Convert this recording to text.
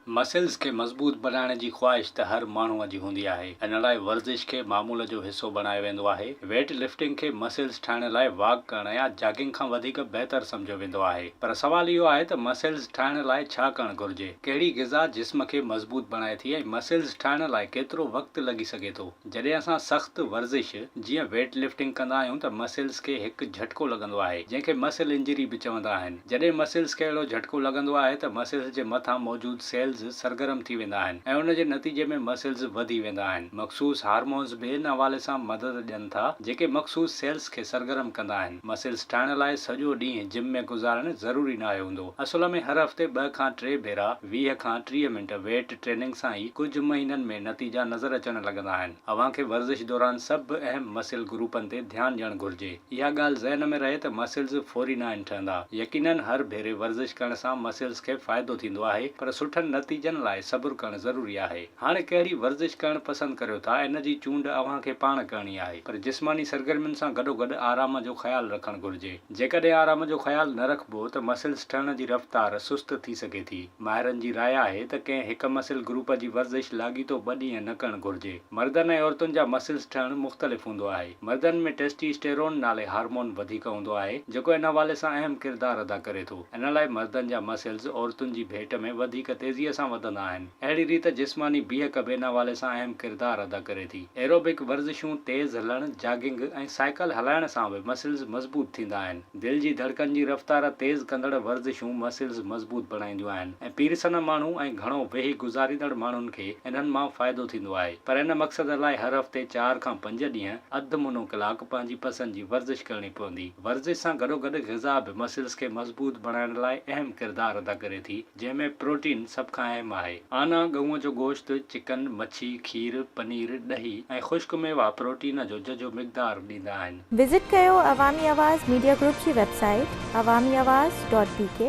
Muscles खे मज़बूत बनाइण जी ख़्वाहिश त हर माण्हूअ जी हूंदी आहे। इन लाइ वर्ज़िश खे मामूल जो हिसो बणायो वेंदो आहे। वेट लिफ्टिंग खे मसल्स ठाहिण लाइ वॉक करण या जॉगिंग खां वधीक बहितर सम्झियो वेंदो आहे। पर सवाल इहो आहे त मसल्स ठाहिण लाइ छा करणु घुरिजे, कहिड़ी ग़िज़ा जिस्म खे मज़बूत बणाए थी ऐं मसल्स ठाहिण लाइ केतिरो वक़्तु लॻी सघे थो। जॾहिं असां सख़्तु वर्ज़िश जीअं वेट लिफ्टिंग कंदा आहियूं त मसल्स खे हिकु झटको लॻंदो आहे, जंहिंखे मसल इंजरी बि चवंदा आहिनि। जॾहिं मसल्स खे अहिड़ो झटको लॻंदो आहे त मसल्स जे मथां मौजूदु सेल्स सरगर्म थी वेंदा आहिनि ऐं उन जे नतीजे में मसल्स वधी वेंदा आहिनि। मख़सूस हार्मोन्स बि इन हवाले सां मदद ॾियनि था जेके मख़सूस सेल्स खे सरगर्म कंदा आहिनि। मसल्स ठाहिण लाइ सॼो ॾींहुं जिम में गुज़ारणु ज़रूरी न आहे हूंदो। असुल में हर हफ़्ते 2 खां 3 भेरा 20 खां 30 मिंट वेट ट्रेनिंग सां ई कुझु महीननि में नतीजा नज़र अचण लॻंदा आहिनि। अव्हां खे वर्ज़िश दौरान सभु अहम मसल ग्रुपनि ते ध्यानु ॾियणु घुरिजे। इहा ॻाल्हि ज़हन में रहे त मसल्स फौरी न आहिनि ठहंदा। यकीनन हर भेरे वर्ज़िश करण सां मसल्स खे फ़ाइदो थींदो आहे, पर सुठनि नतीजनि लाइ सब्र करणु ज़रूरी आहे। हाणे कहिड़ी वर्ज़िश करणु पसंदि करियो था, इन जी चूंड अव्हां खे पाण करणी आहे, पर जिस्मानी सरगर्मियुनि सां गॾोगॾु आराम जो ख़्यालु रखणु घुरिजे। जेकॾहिं आराम जो ख़्यालु न रखिबो त मसल्स ठहण जी रफ़्तार सुस्त थी सघे थी। माहिरनि जी राय आहे त कंहिं हिक मसल ग्रुप जी वर्ज़िश लाॻीतो 2 ॾींहं न करणु घुरिजे। मर्दनि ऐं औरतुनि जा मसल्स ठहणु मुख़्तलिफ़ हूंदो आहे। मर्दनि में टेस्टोस्टेरोन नाले हार्मोन वधीक हूंदो आहे, जेको इन हवाले सां अहम किरदारु अदा करे थो। इन लाइ मर्दनि जा मसल्स औरतुनि जी भेट में वधीक तेज़ीअ सां वधंदा आहिनि। अहिड़ी रीति जिस्मानी बीहक बि इन हवाले सां अहम किरदारु अदा करे थी। एरोबिक वर्ज़िशूं, तेज़ हलणु, जॉगिंग ऐं साइकिल हलाइण सां बि मसल्स मज़बूत थींदा आहिनि। दिलि जी धड़कन जी रफ़्तार तेज़ कंदड़ वर्ज़िशूं मसल्स मज़बूत बणाईंदियूं आहिनि ऐं पीरसन माण्हू ऐं घणो वेही गुज़ारींदड़ माण्हुनि खे इन्हनि मां फ़ाइदो थींदो आहे। पर इन मक़सद लाइ हर हफ़्ते 4 खां 5 ॾींहं अधु मुनो कलाक पंहिंजी पसंदि जी वर्ज़िश करणी पवंदी। वर्ज़िश सां गॾोगॾु ग़िज़ा बि मसल्स खे मज़बूत बणाइण लाइ अहम किरदारु अदा करे थी, जंहिंमें प्रोटीन सभ खां अहम आहे। आना, गऊं जो गोश्त, चिकन, मच्छी, खीर, पनीर, ॾही ऐं ख़ुश्क मेवा प्रोटीन जो जजो मिक़दार ॾींदा आहिनि। विज़िट कयो अवामी आवाज़ मीडिया ग्रुप जी वेबसाइट awamiawaz.pk